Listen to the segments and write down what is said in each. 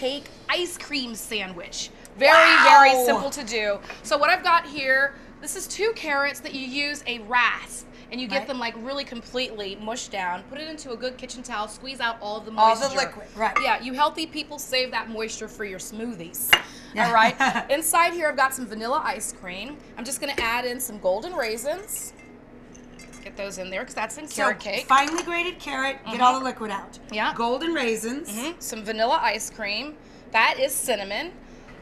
cake ice cream sandwich. Very simple to do. So what I've got here, this is 2 carrots that you use a rasp. And you get them like really completely mushed down. Put it into a good kitchen towel. Squeeze out all of the moisture. All the liquid, right. Yeah, you healthy people save that moisture for your smoothies. Yeah. All right. Inside here I've got some vanilla ice cream. I'm just going to add in some golden raisins. Get those in there because that's in carrot cake. Finely grated carrot, get all the liquid out. Yeah. Golden raisins. Some vanilla ice cream. That is cinnamon.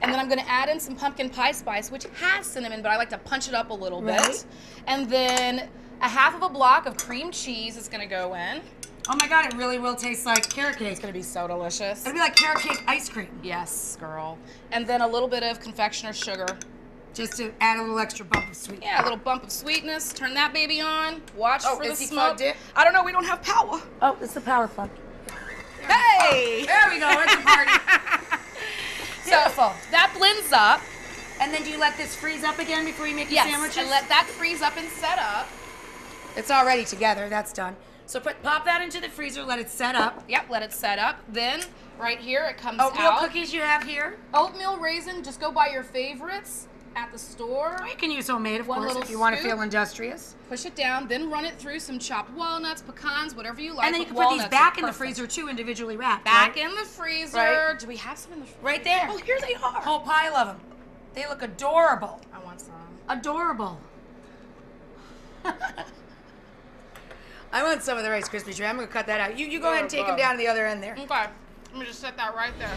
And then I'm going to add in some pumpkin pie spice, which has cinnamon, but I like to punch it up a little bit. And then a half of a block of cream cheese is going to go in. Oh my God, it really will taste like carrot cake. It's going to be so delicious. It'll be like carrot cake ice cream. Yes, girl. And then a little bit of confectioner's sugar. Just to add a little extra bump of sweetness. Yeah, a little bump of sweetness. Turn that baby on. Watch for the is he smoke. plugged in? I don't know, we don't have power. Oh, it's the power plug. Hey! Oh, there we go, it's a party. Beautiful. So, that blends up. And then do you let this freeze up again before you make the sandwiches? And let that freeze up and set up. It's already together, that's done. So pop that into the freezer, let it set up. Yep, let it set up. Then, right here, it comes out. Oatmeal cookies you have here? Oatmeal raisin, just go buy your favorites at the store. Or you can use homemade, of One course, little if you want to scoop. feel industrious. Push it down, then run it through some chopped walnuts, pecans, whatever you like. And then you can put these back in the freezer too, individually wrapped. Back in the freezer. Right. Do we have some in the freezer? Right there. Oh, here they are. Whole pile of them. They look adorable. I want some. Adorable. I want some of the Rice Krispie treat. I'm going to cut that out. You go ahead and take them down to the other end there. Okay. Let me just set that right there.